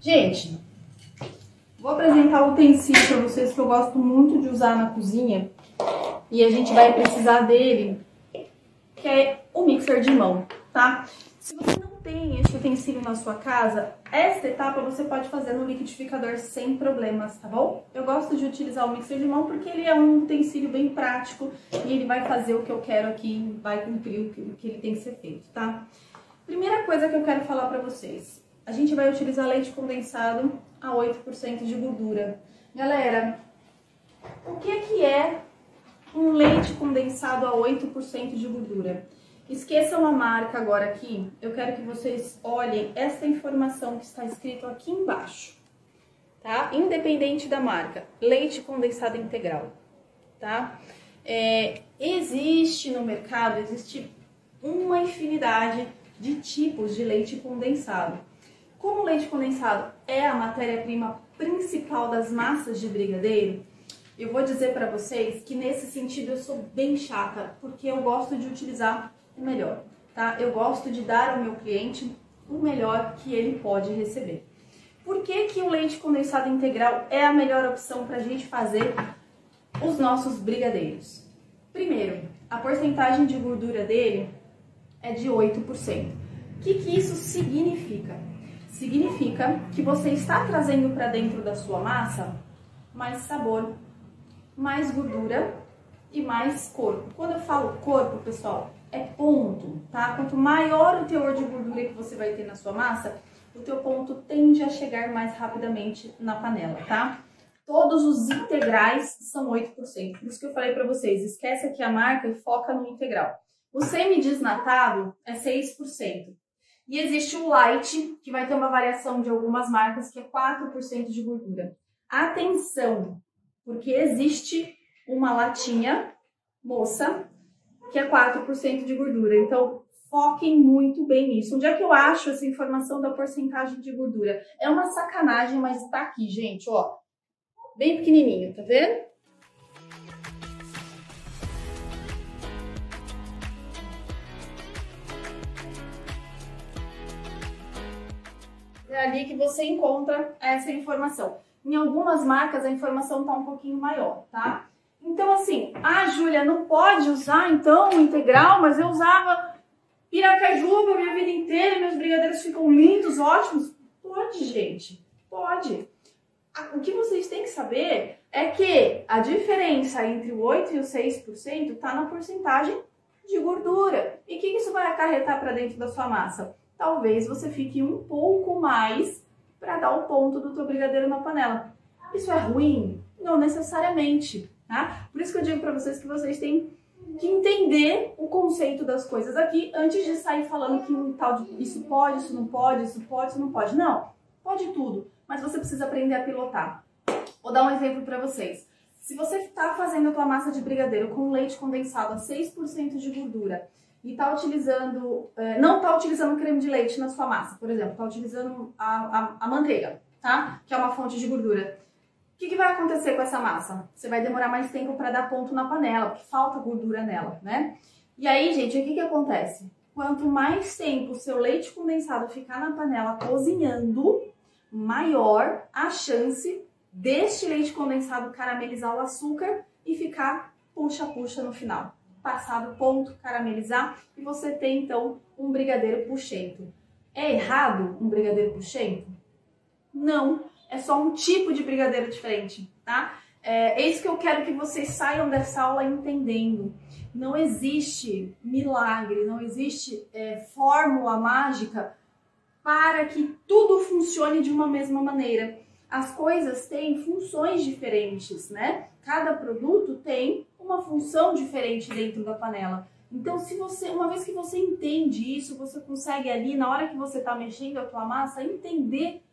Gente, vou apresentar o utensílio para vocês que eu gosto muito de usar na cozinha. E a gente vai precisar dele, que é o mixer de mão, tá? Se você não tem este utensílio na sua casa, esta etapa você pode fazer no liquidificador sem problemas, tá bom? Eu gosto de utilizar o mixer de mão porque ele é um utensílio bem prático e ele vai fazer o que eu quero aqui, vai cumprir o que ele tem que ser feito, tá? Primeira coisa que eu quero falar pra vocês, a gente vai utilizar leite condensado a 8% de gordura. Galera, o que é um leite condensado a 8% de gordura? Esqueçam a marca agora aqui, eu quero que vocês olhem essa informação que está escrito aqui embaixo, tá? Independente da marca, leite condensado integral, tá? Existe no mercado, existe uma infinidade de tipos de leite condensado. Como o leite condensado é a matéria-prima principal das massas de brigadeiro, eu vou dizer para vocês que nesse sentido eu sou bem chata, porque eu gosto de utilizar o melhor, tá? Eu gosto de dar ao meu cliente o melhor que ele pode receber. Por que que o leite condensado integral é a melhor opção para a gente fazer os nossos brigadeiros? Primeiro, a porcentagem de gordura dele é de 8%. O que que isso significa? Significa que você está trazendo para dentro da sua massa mais sabor, mais gordura e mais corpo. Quando eu falo corpo, pessoal, é ponto, tá? Quanto maior o teor de gordura que você vai ter na sua massa, o teu ponto tende a chegar mais rapidamente na panela, tá? Todos os integrais são 8%. Por isso que eu falei pra vocês, esquece aqui a marca e foca no integral. O semi-desnatado é 6%. E existe o light, que vai ter uma variação de algumas marcas, que é 4% de gordura. Atenção, porque existe uma latinha, moça, que é 4% de gordura. Então, foquem muito bem nisso. Onde é que eu acho essa informação da porcentagem de gordura? É uma sacanagem, mas tá aqui, gente, ó. Bem pequenininho, tá vendo? É ali que você encontra essa informação. Em algumas marcas a informação tá um pouquinho maior, tá? Então assim, Júlia, não pode usar então o integral, mas eu usava piracajuba a minha vida inteira, meus brigadeiros ficam lindos, ótimos. Pode, gente, pode. O que vocês têm que saber é que a diferença entre o 8% e o 6% tá na porcentagem de gordura. E o que isso vai acarretar para dentro da sua massa? Talvez você fique um pouco mais para dar o ponto do teu brigadeiro na panela. Isso é ruim? Não necessariamente, tá? Por isso que eu digo para vocês que vocês têm que entender o conceito das coisas aqui antes de sair falando que um tal de isso pode, isso não pode, isso pode, isso não pode. Não, pode tudo, mas você precisa aprender a pilotar. Vou dar um exemplo para vocês. Se você está fazendo a tua massa de brigadeiro com leite condensado a 6% de gordura e tá utilizando, não está utilizando creme de leite na sua massa, por exemplo, está utilizando a manteiga, tá? Que é uma fonte de gordura. O que vai acontecer com essa massa? Você vai demorar mais tempo para dar ponto na panela, porque falta gordura nela, né? E aí, gente, o que acontece? Quanto mais tempo o seu leite condensado ficar na panela cozinhando, maior a chance deste leite condensado caramelizar o açúcar e ficar puxa-puxa no final. Passado ponto, caramelizar e você tem então um brigadeiro puxento. É errado um brigadeiro puxento? Não, é só um tipo de brigadeiro diferente, tá? É isso que eu quero que vocês saiam dessa aula entendendo. Não existe milagre, não existe fórmula mágica para que tudo funcione de uma mesma maneira. As coisas têm funções diferentes, né? Cada produto tem uma função diferente dentro da panela. Então, uma vez que você entende isso, você consegue ali, na hora que você está mexendo a tua massa, entender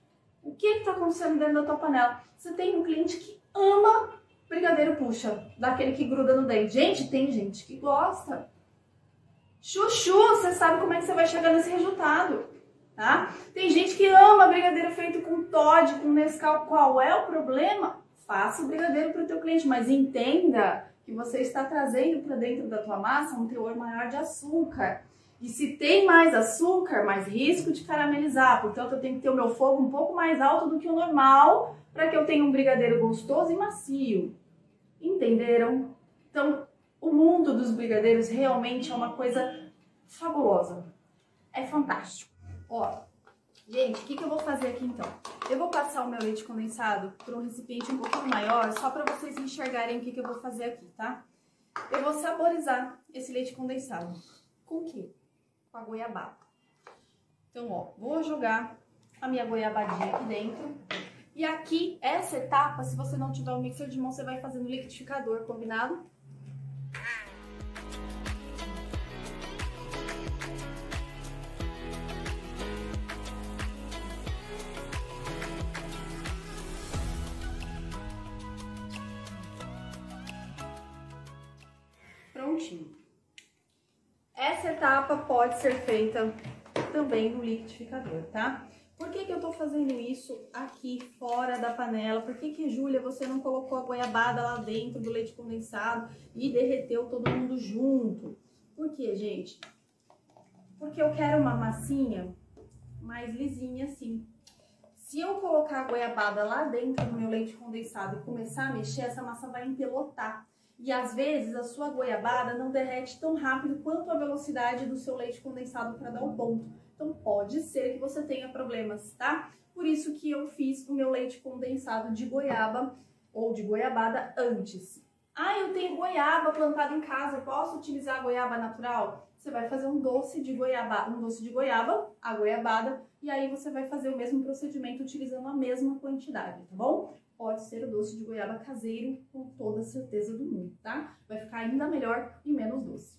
o que está acontecendo dentro da tua panela. Você tem um cliente que ama brigadeiro puxa, daquele que gruda no dente. Gente, tem gente que gosta. Chuchu, você sabe como é que você vai chegar nesse resultado, tá? Tem gente que ama brigadeiro feito com Toddy, com Nescau. Qual é o problema? Faça o brigadeiro para o teu cliente, mas entenda que você está trazendo para dentro da tua massa um teor maior de açúcar. E se tem mais açúcar, mais risco de caramelizar. Portanto, eu tenho que ter o meu fogo um pouco mais alto do que o normal para que eu tenha um brigadeiro gostoso e macio. Entenderam? Então, o mundo dos brigadeiros realmente é uma coisa fabulosa. É fantástico. Ó, gente, o que eu vou fazer aqui então? Eu vou passar o meu leite condensado para um recipiente um pouquinho maior, só para vocês enxergarem o que eu vou fazer aqui, tá? Eu vou saborizar esse leite condensado. Com o quê? Com a goiabada. Então, ó, vou jogar a minha goiabadinha aqui dentro. E aqui, essa etapa, se você não tiver um mixer de mão, você vai fazer no liquidificador, combinado? Prontinho. Essa etapa pode ser feita também no liquidificador, tá? Por que eu tô fazendo isso aqui fora da panela? Por que, Júlia, você não colocou a goiabada lá dentro do leite condensado e derreteu todo mundo junto? Por quê, gente? Porque eu quero uma massinha mais lisinha assim. Se eu colocar a goiabada lá dentro do meu leite condensado e começar a mexer, essa massa vai empelotar. E às vezes a sua goiabada não derrete tão rápido quanto a velocidade do seu leite condensado para dar o ponto. Então pode ser que você tenha problemas, tá? Por isso que eu fiz o meu leite condensado de goiaba ou de goiabada antes. Ah, eu tenho goiaba plantada em casa, posso utilizar a goiaba natural? Você vai fazer um doce de goiaba, a goiabada, e aí você vai fazer o mesmo procedimento utilizando a mesma quantidade, tá bom? Pode ser o doce de goiaba caseiro, com toda a certeza do mundo, tá? Vai ficar ainda melhor e menos doce.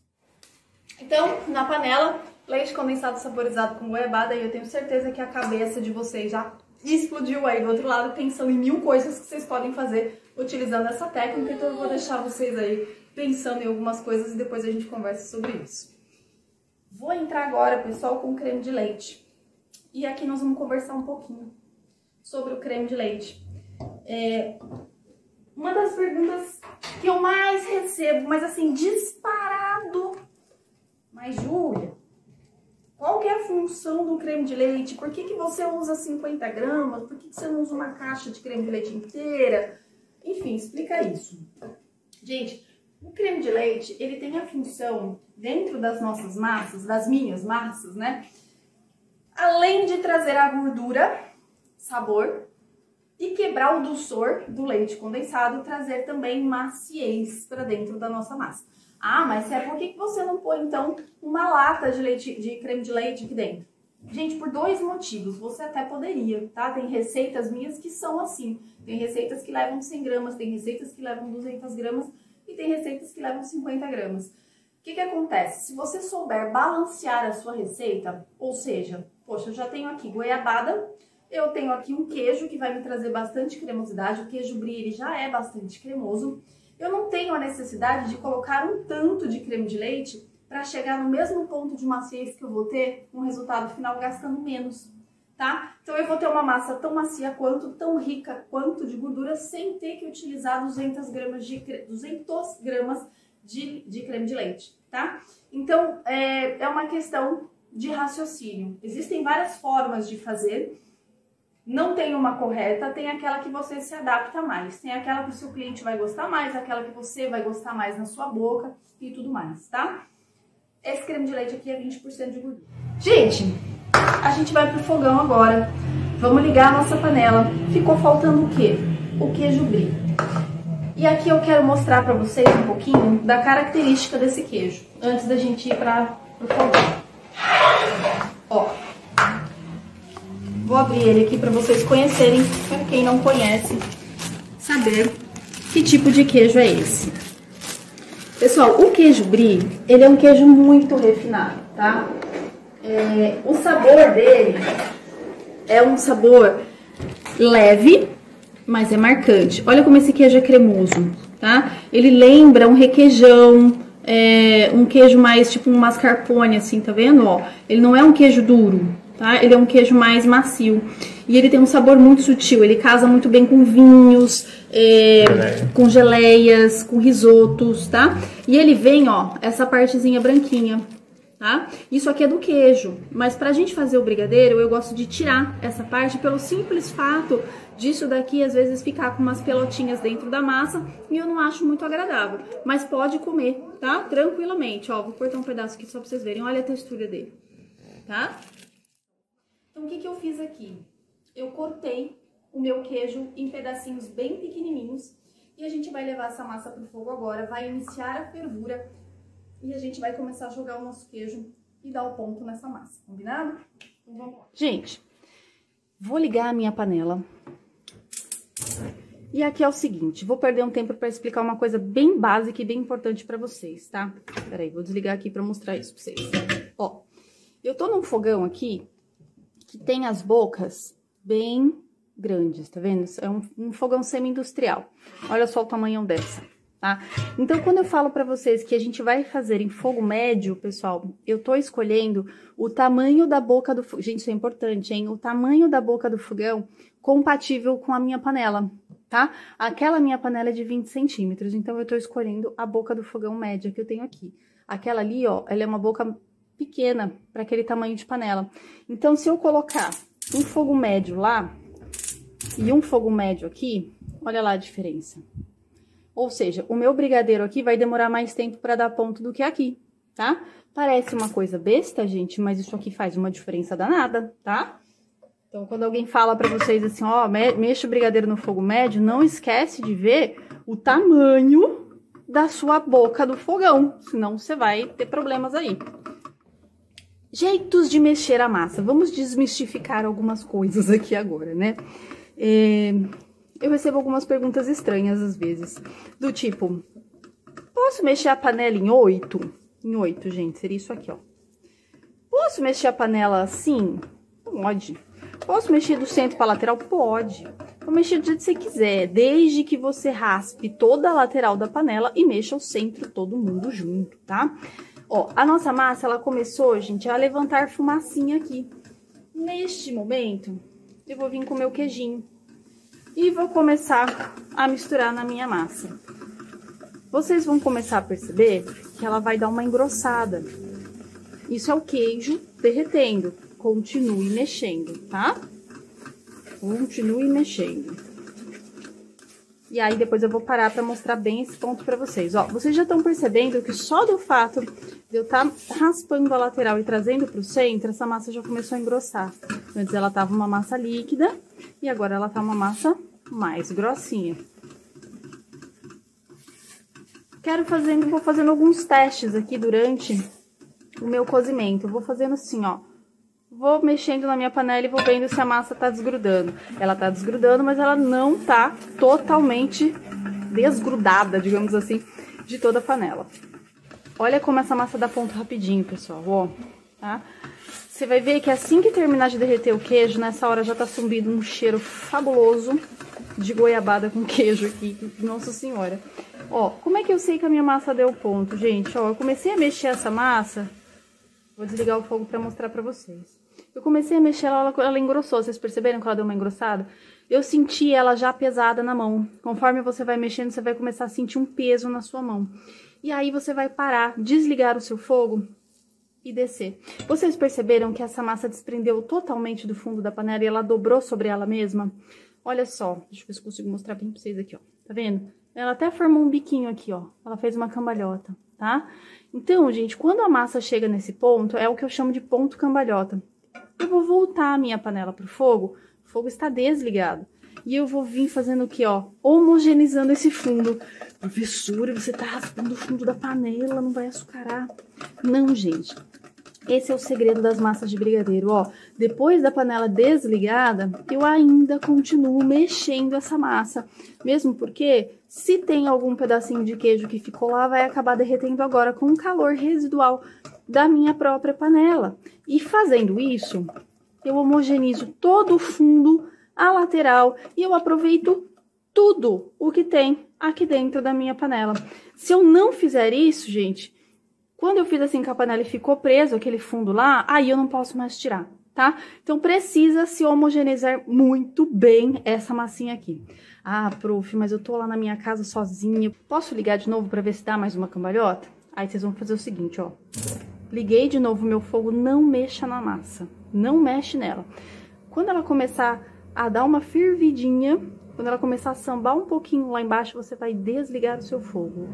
Então, na panela, leite condensado saborizado com goiabada, e eu tenho certeza que a cabeça de vocês já explodiu aí do outro lado, pensando em 1000 coisas que vocês podem fazer utilizando essa técnica. Então eu vou deixar vocês aí pensando em algumas coisas e depois a gente conversa sobre isso. Vou entrar agora, pessoal, com o creme de leite. E aqui nós vamos conversar um pouquinho sobre o creme de leite. Uma das perguntas que eu mais recebo, mas assim, disparado. Mas, Júlia, qual que é a função do creme de leite? Por que você usa 50 gramas? Por que você não usa uma caixa de creme de leite inteira? Enfim, explica isso. Gente, o creme de leite, ele tem a função, dentro das nossas massas, das minhas massas, né? Além de trazer a gordura, sabor, e quebrar o dulçor do leite condensado, trazer também maciez para dentro da nossa massa. Ah, mas por que você não põe, então, uma lata de creme de leite aqui dentro? Gente, por 2 motivos. Você até poderia, tá? Tem receitas minhas que são assim. Tem receitas que levam 100 gramas, tem receitas que levam 200 gramas e tem receitas que levam 50 gramas. O que acontece? Se você souber balancear a sua receita, ou seja, poxa, eu já tenho aqui goiabada, eu tenho aqui um queijo que vai me trazer bastante cremosidade, o queijo brie ele já é bastante cremoso. Eu não tenho a necessidade de colocar um tanto de creme de leite para chegar no mesmo ponto de maciez que eu vou ter no resultado final gastando menos, tá? Então eu vou ter uma massa tão macia quanto, tão rica quanto de gordura, sem ter que utilizar 200 gramas de creme de leite, tá? Então é uma questão de raciocínio. Existem várias formas de fazer. Não tem uma correta, tem aquela que você se adapta mais. Tem aquela que o seu cliente vai gostar mais, aquela que você vai gostar mais na sua boca e tudo mais, tá? Esse creme de leite aqui é 20% de gordura. Gente, a gente vai pro fogão agora. Vamos ligar a nossa panela. Ficou faltando o quê? O queijo brie. E aqui eu quero mostrar pra vocês um pouquinho da característica desse queijo, antes da gente ir pro fogão. Ó. Vou abrir ele aqui para vocês conhecerem, para quem não conhece, saber que tipo de queijo é esse. Pessoal, o queijo brie, ele é um queijo muito refinado, tá? O sabor dele é um sabor leve, mas é marcante. Olha como esse queijo é cremoso, tá? Ele lembra um requeijão, um queijo mais tipo um mascarpone, assim, tá vendo? Ó, ele não é um queijo duro. Tá? Ele é um queijo mais macio e ele tem um sabor muito sutil, ele casa muito bem com vinhos, com geleias, com risotos, tá? E ele vem, ó, essa partezinha branquinha, tá? Isso aqui é do queijo, mas pra gente fazer o brigadeiro, eu gosto de tirar essa parte pelo simples fato disso daqui, às vezes, ficar com umas pelotinhas dentro da massa e eu não acho muito agradável. Mas pode comer, tá? Tranquilamente, ó, vou cortar um pedaço aqui só pra vocês verem, olha a textura dele, tá? Então, o que eu fiz aqui? Eu cortei o meu queijo em pedacinhos bem pequenininhos e a gente vai levar essa massa pro fogo agora, vai iniciar a fervura e a gente vai começar a jogar o nosso queijo e dar o ponto nessa massa, combinado? Então, vamos lá. Gente, vou ligar a minha panela. E aqui é o seguinte, vou perder um tempo para explicar uma coisa bem básica e bem importante para vocês, tá? Peraí, vou desligar aqui para mostrar isso para vocês. Ó, eu tô num fogão aqui que tem as bocas bem grandes, tá vendo? É um fogão semi-industrial. Olha só o tamanho dessa, tá? Então, quando eu falo pra vocês que a gente vai fazer em fogo médio, pessoal, eu tô escolhendo o tamanho da boca do fogão. Gente, isso é importante, hein? O tamanho da boca do fogão compatível com a minha panela, tá? Aquela minha panela é de 20 centímetros, então eu tô escolhendo a boca do fogão média que eu tenho aqui. Aquela ali, ó, ela é uma boca pequena para aquele tamanho de panela. Então, se eu colocar um fogo médio lá e um fogo médio aqui, olha lá a diferença. Ou seja, o meu brigadeiro aqui vai demorar mais tempo para dar ponto do que aqui, tá? Parece uma coisa besta, gente, mas isso aqui faz uma diferença danada, tá? Então, quando alguém fala para vocês assim, ó, mexa o brigadeiro no fogo médio, não esquece de ver o tamanho da sua boca do fogão, senão você vai ter problemas aí. Jeitos de mexer a massa. Vamos desmistificar algumas coisas aqui agora, né? Eu recebo algumas perguntas estranhas às vezes, do tipo, posso mexer a panela em 8? Em 8, gente, seria isso aqui, ó. Posso mexer a panela assim? Pode. Posso mexer do centro para lateral? Pode. Vou mexer do jeito que você quiser, desde que você raspe toda a lateral da panela e mexa o centro todo mundo junto, tá? Ó, a nossa massa, ela começou, gente, a levantar fumacinha aqui. Neste momento, eu vou vir com o meu queijinho e vou começar a misturar na minha massa. Vocês vão começar a perceber que ela vai dar uma engrossada. Isso é o queijo derretendo. Continue mexendo, tá? Continue mexendo. E aí, depois eu vou parar pra mostrar bem esse ponto pra vocês. Ó, vocês já estão percebendo que só do fato de eu estar raspando a lateral e trazendo pro centro, essa massa já começou a engrossar. Antes ela tava uma massa líquida e agora ela tá uma massa mais grossinha. Vou fazendo alguns testes aqui durante o meu cozimento. Eu vou fazendo assim, ó. Vou mexendo na minha panela e vou vendo se a massa tá desgrudando. Ela tá desgrudando, mas ela não tá totalmente desgrudada, digamos assim, de toda a panela. Olha como essa massa dá ponto rapidinho, pessoal, ó, tá? Você vai ver que assim que terminar de derreter o queijo, nessa hora já tá subindo um cheiro fabuloso de goiabada com queijo aqui, nossa senhora. Ó, como é que eu sei que a minha massa deu ponto, gente? Ó, eu comecei a mexer essa massa, vou desligar o fogo pra mostrar pra vocês. Eu comecei a mexer ela engrossou, vocês perceberam que ela deu uma engrossada? Eu senti ela já pesada na mão. Conforme você vai mexendo, você vai começar a sentir um peso na sua mão. E aí você vai parar, desligar o seu fogo e descer. Vocês perceberam que essa massa desprendeu totalmente do fundo da panela e ela dobrou sobre ela mesma? Olha só, deixa eu ver se eu consigo mostrar bem pra vocês aqui, ó. Tá vendo? Ela até formou um biquinho aqui, ó. Ela fez uma cambalhota, tá? Então, gente, quando a massa chega nesse ponto, é o que eu chamo de ponto cambalhota. Eu vou voltar a minha panela pro fogo, o fogo está desligado. E eu vou vir fazendo o quê, ó? Homogeneizando esse fundo. Professora, você tá raspando o fundo da panela, não vai açucarar. Não, gente. Esse é o segredo das massas de brigadeiro, ó. Depois da panela desligada, eu ainda continuo mexendo essa massa. Mesmo porque, se tem algum pedacinho de queijo que ficou lá, vai acabar derretendo agora com o calor residual da minha própria panela. E fazendo isso, eu homogeneizo todo o fundo, a lateral, e eu aproveito tudo o que tem aqui dentro da minha panela. Se eu não fizer isso, gente, quando eu fiz assim com a panela e ficou preso aquele fundo lá, aí eu não posso mais tirar, tá? Então, precisa se homogeneizar muito bem essa massinha aqui. Ah, prof, mas eu tô lá na minha casa sozinha. Posso ligar de novo pra ver se dá mais uma cambalhota? Aí vocês vão fazer o seguinte, ó. liguei de novo meu fogo, não mexa na massa, não mexe nela. Quando ela começar a dar uma fervidinha, quando ela começar a sambar um pouquinho lá embaixo, você vai desligar o seu fogo.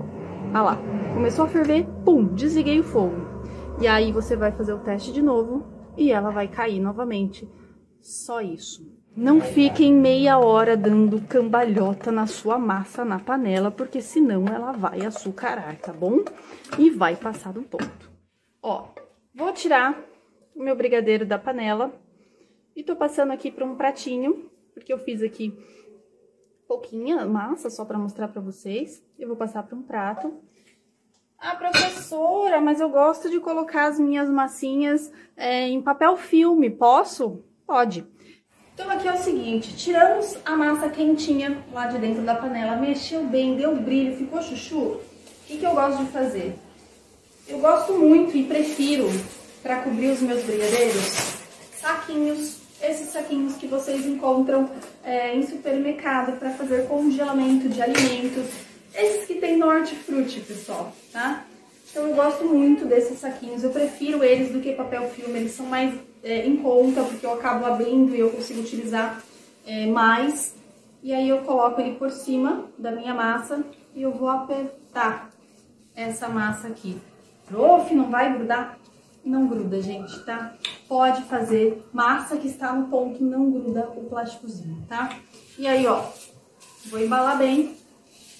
Ah lá, começou a ferver, pum, desliguei o fogo. E aí você vai fazer o teste de novo e ela vai cair novamente. Só isso. Não fiquem meia hora dando cambalhota na sua massa na panela, porque senão ela vai açucarar, tá bom? E vai passar do ponto. Ó, vou tirar o meu brigadeiro da panela e tô passando aqui para um pratinho, porque eu fiz aqui pouquinha massa, só para mostrar para vocês. Eu vou passar para um prato. Ah, professora, mas eu gosto de colocar as minhas massinhas em papel filme, posso? Pode. Então aqui é o seguinte, tiramos a massa quentinha lá de dentro da panela, mexeu bem, deu brilho, ficou chuchu. O que eu gosto de fazer? Eu gosto muito e prefiro, para cobrir os meus brigadeiros, saquinhos, esses saquinhos que vocês encontram em supermercado para fazer congelamento de alimentos. Esses que tem no hortifruti, pessoal, tá? Então eu gosto muito desses saquinhos, eu prefiro eles do que papel filme, eles são mais em conta, porque eu acabo abrindo e eu consigo utilizar mais. E aí eu coloco ele por cima da minha massa e eu vou apertar essa massa aqui. Prof, não vai grudar? Não gruda, gente, tá? Pode fazer, massa que está no ponto não gruda o plásticozinho, tá? E aí, ó, vou embalar bem.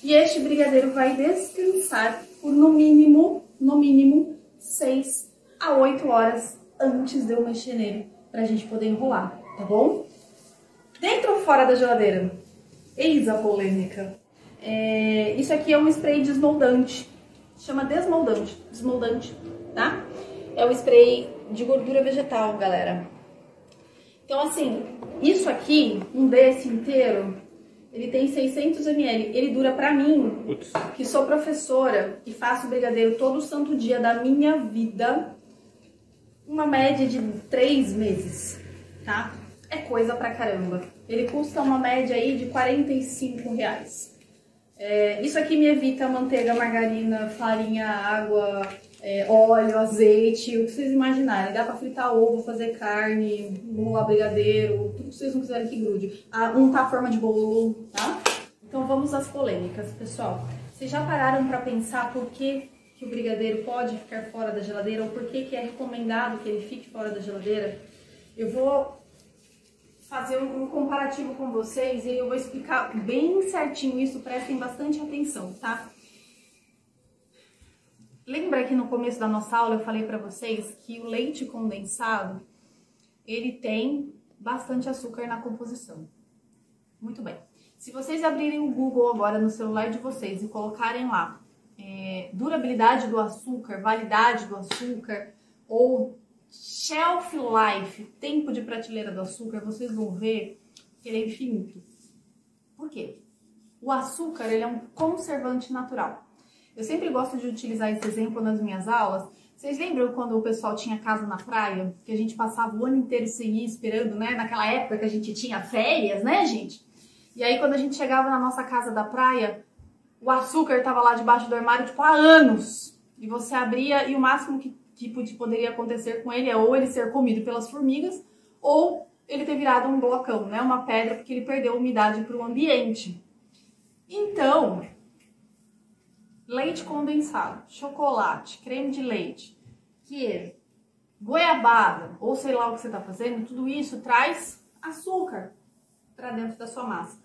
E este brigadeiro vai descansar por no mínimo 6 a 8 horas antes de eu mexer nele, pra gente poder enrolar, tá bom? Dentro ou fora da geladeira? Eis a polêmica. Isso aqui é um spray desmoldante, chama desmoldante, tá? É um spray de gordura vegetal, galera. Então assim, isso aqui, um desse inteiro, ele tem 600 ml, ele dura pra mim, que sou professora e faço brigadeiro todo santo dia da minha vida, uma média de 3 meses, tá? É coisa pra caramba. Ele custa uma média aí de R$45. Isso aqui me evita manteiga, margarina, farinha, água, óleo, azeite, o que vocês imaginarem. Dá pra fritar ovo, fazer carne, enrolar brigadeiro, tudo que vocês não quiserem que grude. Untar a forma de bolo, tá? Então vamos às polêmicas, pessoal. Vocês já pararam pra pensar por que o brigadeiro pode ficar fora da geladeira ou por que é recomendado que ele fique fora da geladeira? Eu vou fazer um comparativo com vocês e eu vou explicar bem certinho isso, prestem bastante atenção, tá? Lembra que no começo da nossa aula eu falei para vocês que o leite condensado, ele tem bastante açúcar na composição. Muito bem. Se vocês abrirem o Google agora no celular de vocês e colocarem lá durabilidade do açúcar, validade do açúcar ou shelf life, tempo de prateleira do açúcar, vocês vão ver que ele é infinito. Por quê? O açúcar, ele é um conservante natural. Eu sempre gosto de utilizar esse exemplo nas minhas aulas. Vocês lembram quando o pessoal tinha casa na praia? Que a gente passava o ano inteiro sem ir, esperando, né? Naquela época que a gente tinha férias, né, gente? E aí, quando a gente chegava na nossa casa da praia, o açúcar estava lá debaixo do armário, tipo, há anos. E você abria e o máximo que poderia acontecer com ele é ou ele ser comido pelas formigas ou ele ter virado um blocão, né? Uma pedra, porque ele perdeu umidade para o ambiente. Então, leite condensado, chocolate, creme de leite, queijo, goiabada, ou sei lá o que você está fazendo, tudo isso traz açúcar para dentro da sua massa.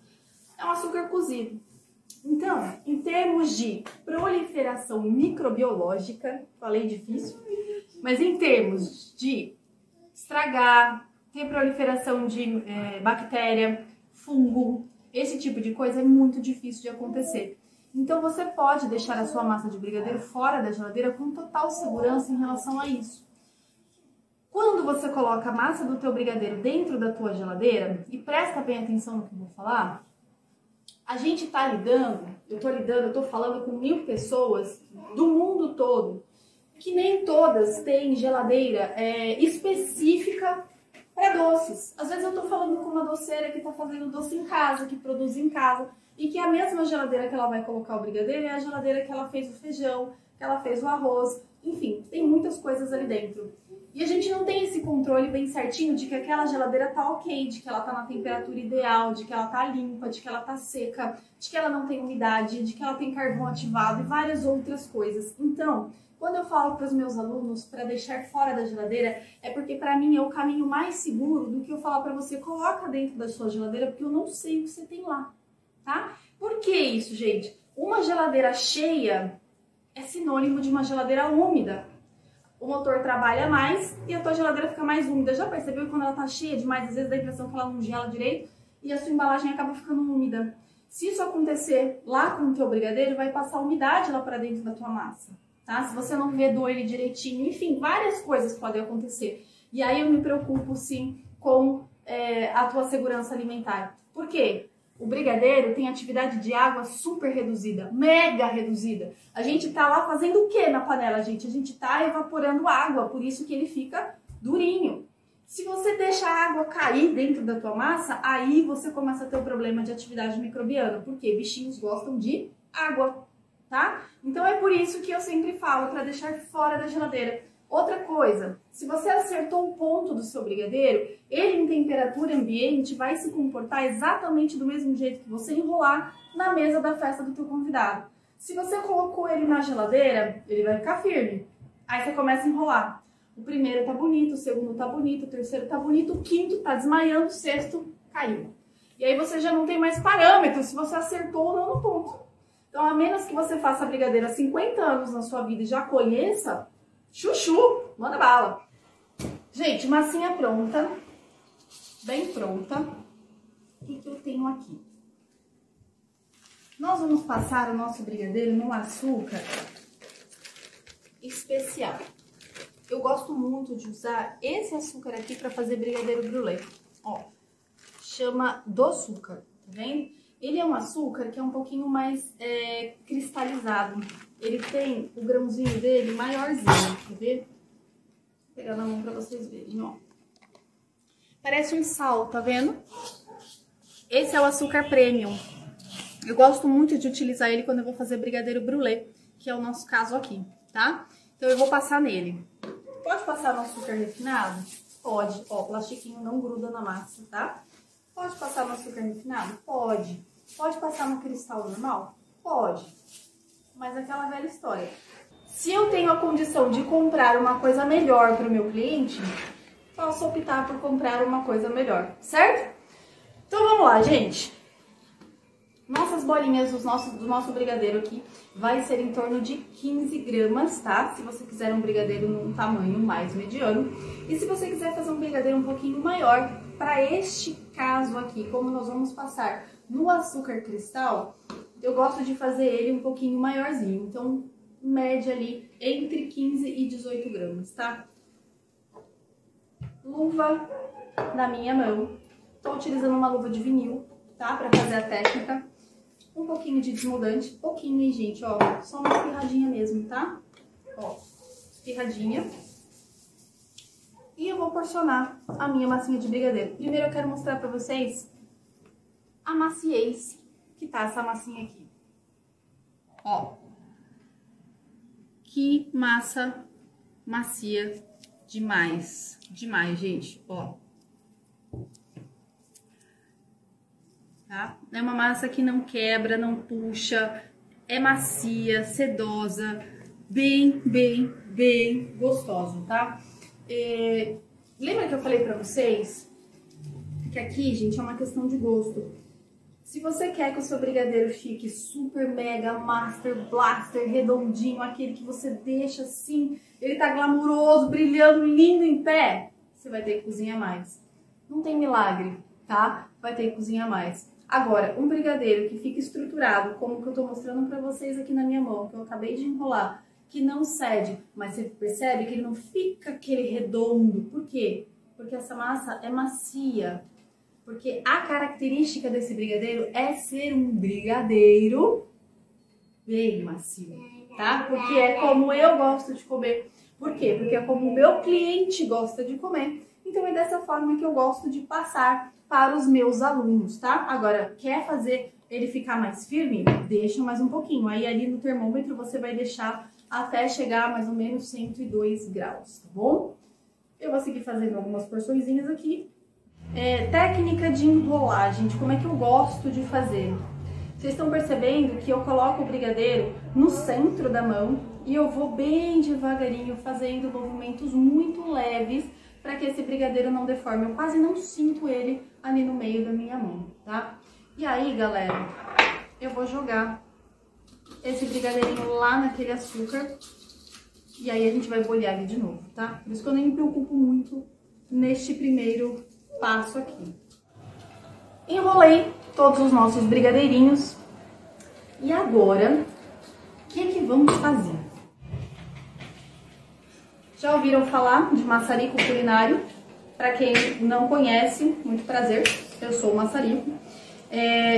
É um açúcar cozido. Então, em termos de proliferação microbiológica, falei difícil, mas em termos de estragar, ter proliferação de bactéria, fungo, esse tipo de coisa é muito difícil de acontecer. Então você pode deixar a sua massa de brigadeiro fora da geladeira com total segurança em relação a isso. Quando você coloca a massa do teu brigadeiro dentro da tua geladeira, e presta bem atenção no que eu vou falar, a gente tá lidando, eu tô falando com 1000 pessoas do mundo todo, que nem todas têm geladeira específica para doces. Às vezes eu tô falando com uma doceira que tá fazendo doce em casa, que produz em casa, e que a mesma geladeira que ela vai colocar o brigadeiro é a geladeira que ela fez o feijão, que ela fez o arroz, Enfim, tem muitas coisas ali dentro. E a gente não tem esse controle bem certinho de que aquela geladeira tá ok, de que ela tá na temperatura ideal, de que ela tá limpa, de que ela tá seca, de que ela não tem umidade, de que ela tem carvão ativado e várias outras coisas. Então, quando eu falo para os meus alunos para deixar fora da geladeira, é porque para mim é o caminho mais seguro do que eu falar para você, coloca dentro da sua geladeira, porque eu não sei o que você tem lá, tá? Por que isso, gente? Uma geladeira cheia é sinônimo de uma geladeira úmida. O motor trabalha mais e a tua geladeira fica mais úmida. Já percebeu que quando ela tá cheia demais, às vezes dá a impressão que ela não gela direito e a sua embalagem acaba ficando úmida. Se isso acontecer lá com o teu brigadeiro, vai passar umidade lá para dentro da tua massa, tá? Se você não vedou ele direitinho, enfim, várias coisas podem acontecer. E aí eu me preocupo sim com a tua segurança alimentar. Por quê? O brigadeiro tem atividade de água super reduzida, mega reduzida. A gente tá lá fazendo o que na panela, gente? A gente tá evaporando água, por isso que ele fica durinho. Se você deixa a água cair dentro da tua massa, aí você começa a ter o problema de atividade microbiana, porque bichinhos gostam de água, tá? Então é por isso que eu sempre falo para deixar fora da geladeira. Outra coisa, se você acertou o ponto do seu brigadeiro, ele em temperatura ambiente vai se comportar exatamente do mesmo jeito que você enrolar na mesa da festa do teu convidado. Se você colocou ele na geladeira, ele vai ficar firme. Aí você começa a enrolar. O primeiro tá bonito, o segundo tá bonito, o terceiro tá bonito, o quinto tá desmaiando, o sexto caiu. E aí você já não tem mais parâmetro se você acertou ou não no ponto. Então, a menos que você faça brigadeiro há 50 anos na sua vida e já conheça, chuchu, manda bala. Gente, massinha pronta, bem pronta. O que eu tenho aqui? Nós vamos passar o nosso brigadeiro no açúcar especial. Eu gosto muito de usar esse açúcar aqui para fazer brigadeiro brulê. Ó, chama Doçúcar, tá vendo? Ele é um açúcar que é um pouquinho mais cristalizado. Ele tem o grãozinho dele maiorzinho, quer ver? Vou pegar na mão pra vocês verem, ó. Parece um sal, tá vendo? Esse é o açúcar premium. Eu gosto muito de utilizar ele quando eu vou fazer brigadeiro brulê, que é o nosso caso aqui, tá? Então eu vou passar nele. Pode passar no açúcar refinado? Pode. Ó, o plastiquinho não gruda na massa, tá? Pode passar no açúcar refinado? Pode. Pode passar no cristal normal? Pode. Mas aquela velha história. Se eu tenho a condição de comprar uma coisa melhor para o meu cliente, posso optar por comprar uma coisa melhor, certo? Então vamos lá, gente. Nossas bolinhas do nosso brigadeiro aqui vai ser em torno de 15 gramas, tá? Se você quiser um brigadeiro num tamanho mais mediano. E se você quiser fazer um brigadeiro um pouquinho maior, para este caso aqui, como nós vamos passar no açúcar cristal, eu gosto de fazer ele um pouquinho maiorzinho. Então, média ali entre 15 e 18 gramas, tá? Luva na minha mão. Tô utilizando uma luva de vinil, tá? Pra fazer a técnica. Um pouquinho de desmoldante. Pouquinho, hein, gente? Ó, só uma espirradinha mesmo, tá? Ó, espirradinha. E eu vou porcionar a minha massinha de brigadeiro. Primeiro eu quero mostrar pra vocês a maciez que tá essa massinha aqui. Ó. Que massa macia demais. Demais, gente. Ó. Tá? É uma massa que não quebra, não puxa. É macia, sedosa. Bem gostosa, tá? Lembra que eu falei pra vocês que aqui, gente, é uma questão de gosto. Se você quer que o seu brigadeiro fique super mega master blaster redondinho, aquele que você deixa assim, ele tá glamuroso, brilhando, lindo em pé, você vai ter que cozinhar mais. Não tem milagre, tá? Vai ter que cozinhar mais. Agora, um brigadeiro que fica estruturado, como o que eu tô mostrando pra vocês aqui na minha mão, que eu acabei de enrolar, que não cede, mas você percebe que ele não fica aquele redondo. Por quê? Porque essa massa é macia. Porque a característica desse brigadeiro é ser um brigadeiro bem macio, tá? Porque é como eu gosto de comer. Por quê? Porque é como o meu cliente gosta de comer. Então é dessa forma que eu gosto de passar para os meus alunos, tá? Agora, quer fazer ele ficar mais firme? Deixa mais um pouquinho. Aí ali no termômetro você vai deixar até chegar a mais ou menos 102 graus, tá bom? Eu vou seguir fazendo algumas porçõezinhas aqui. Técnica de enrolar, gente, como é que eu gosto de fazer? Vocês estão percebendo que eu coloco o brigadeiro no centro da mão e eu vou bem devagarinho fazendo movimentos muito leves para que esse brigadeiro não deforme. Eu quase não sinto ele ali no meio da minha mão, tá? E aí, galera, eu vou jogar esse brigadeirinho lá naquele açúcar e aí a gente vai bolhar ele de novo, tá? Por isso que eu nem me preocupo muito neste primeiro passo aqui. Enrolei todos os nossos brigadeirinhos e agora, o que vamos fazer? Já ouviram falar de maçarico culinário? Para quem não conhece, muito prazer, eu sou o maçarico.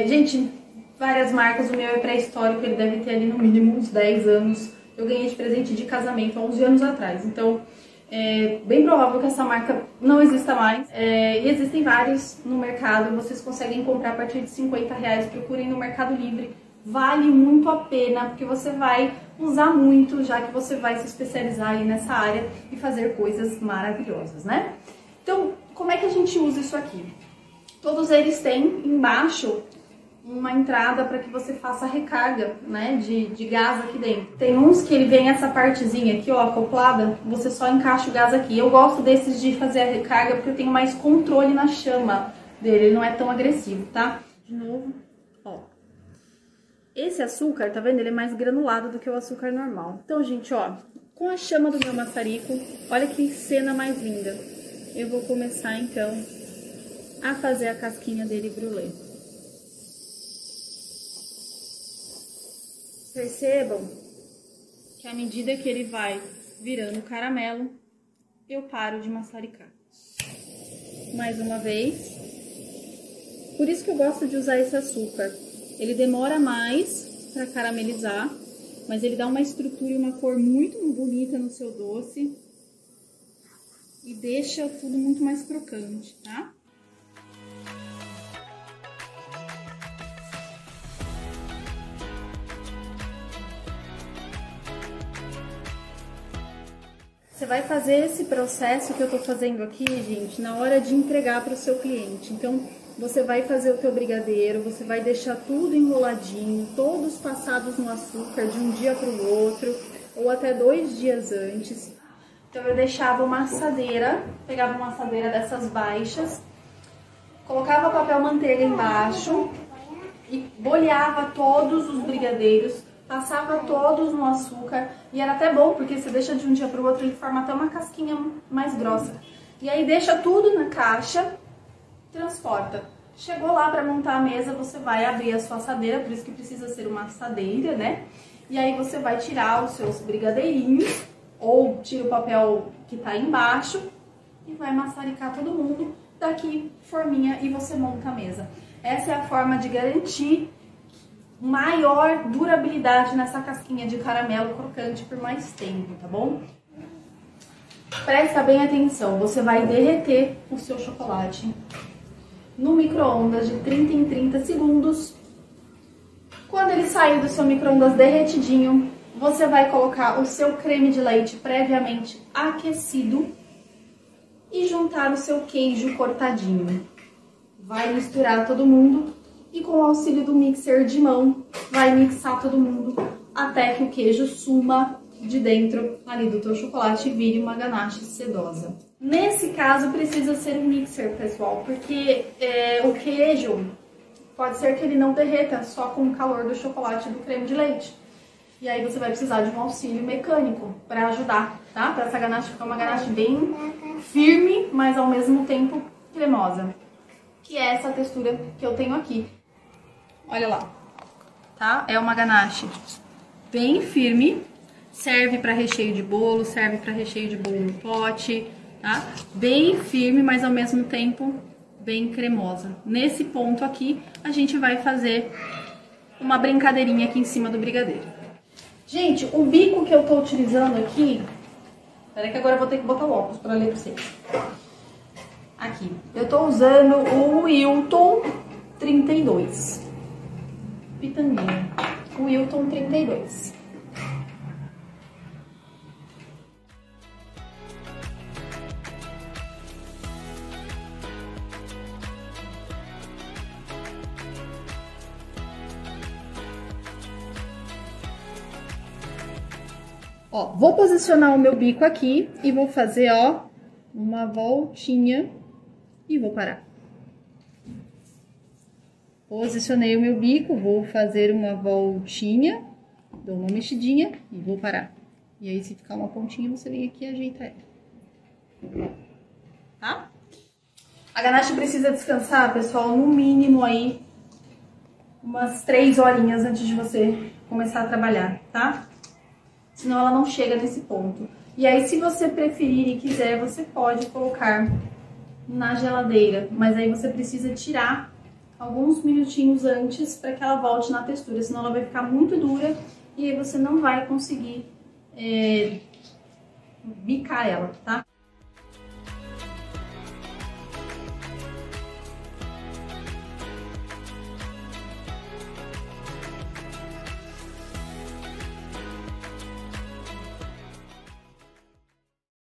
Gente, várias marcas, o meu é pré-histórico, ele deve ter ali no mínimo uns 10 anos. Eu ganhei de presente de casamento há 11 anos atrás, então é bem provável que essa marca não exista mais. E existem vários no mercado, vocês conseguem comprar a partir de R$50, procurem no Mercado Livre. Vale muito a pena, porque você vai usar muito, já que você vai se especializar aí nessa área e fazer coisas maravilhosas, né? Então, como é que a gente usa isso aqui? Todos eles têm embaixo uma entrada para que você faça a recarga, né, de gás aqui dentro. Tem uns que ele vem essa partezinha aqui, ó, acoplada, você só encaixa o gás aqui. Eu gosto desses de fazer a recarga porque eu tenho mais controle na chama dele, ele não é tão agressivo, tá? De novo, ó. Esse açúcar, tá vendo? Ele é mais granulado do que o açúcar normal. Então, gente, ó, com a chama do meu maçarico, olha que cena mais linda. Eu vou começar, então, a fazer a casquinha dele brulê. Percebam que à medida que ele vai virando caramelo, eu paro de maçaricar. Mais uma vez. Por isso que eu gosto de usar esse açúcar. Ele demora mais para caramelizar, mas ele dá uma estrutura e uma cor muito bonita no seu doce. E deixa tudo muito mais crocante, tá? Você vai fazer esse processo que eu tô fazendo aqui, gente, na hora de entregar para o seu cliente. Então, você vai fazer o teu brigadeiro, você vai deixar tudo enroladinho, todos passados no açúcar de um dia para o outro, ou até 2 dias antes. Então, eu deixava uma assadeira, pegava uma assadeira dessas baixas, colocava papel manteiga embaixo e bolhava todos os brigadeiros, passava todos no açúcar, e era até bom, porque você deixa de um dia para o outro, ele forma até uma casquinha mais grossa. E aí deixa tudo na caixa, transporta. Chegou lá para montar a mesa, você vai abrir a sua assadeira, por isso que precisa ser uma assadeira, né? E aí você vai tirar os seus brigadeirinhos, ou tira o papel que tá aí embaixo, e vai maçaricar todo mundo, daqui forminha, e você monta a mesa. Essa é a forma de garantir maior durabilidade nessa casquinha de caramelo crocante por mais tempo, tá bom? Presta bem atenção, você vai derreter o seu chocolate no micro-ondas de 30 em 30 segundos. Quando ele sair do seu micro-ondas derretidinho, você vai colocar o seu creme de leite previamente aquecido e juntar o seu queijo cortadinho. Vai misturar todo mundo. E com o auxílio do mixer de mão, vai mixar todo mundo até que o queijo suma de dentro ali do teu chocolate e vire uma ganache sedosa. Nesse caso, precisa ser um mixer, pessoal, porque o queijo pode ser que ele não derreta só com o calor do chocolate e do creme de leite. E aí você vai precisar de um auxílio mecânico para ajudar, tá? Para essa ganache ficar uma ganache bem firme, mas ao mesmo tempo cremosa. Que é essa textura que eu tenho aqui. Olha lá, tá? É uma ganache bem firme, serve para recheio de bolo, serve para recheio de bolo no pote, tá? Bem firme, mas ao mesmo tempo bem cremosa. Nesse ponto aqui, a gente vai fazer uma brincadeirinha aqui em cima do brigadeiro. Gente, o bico que eu tô utilizando aqui... Peraí que agora eu vou ter que botar o óculos para ler pra vocês. Aqui, eu tô usando o Wilton 32. Pitanguinha. O Wilton 32. Ó, vou posicionar o meu bico aqui e vou fazer, ó, uma voltinha e vou parar. Posicionei o meu bico, vou fazer uma voltinha, dou uma mexidinha e vou parar. E aí, se ficar uma pontinha, você vem aqui e ajeita ela. Tá? A ganache precisa descansar, pessoal, no mínimo aí umas 3 horinhas antes de você começar a trabalhar, tá? Senão ela não chega nesse ponto. E aí, se você preferir e quiser, você pode colocar na geladeira, mas aí você precisa tirar alguns minutinhos antes para que ela volte na textura, senão ela vai ficar muito dura e aí você não vai conseguir bicar ela, tá?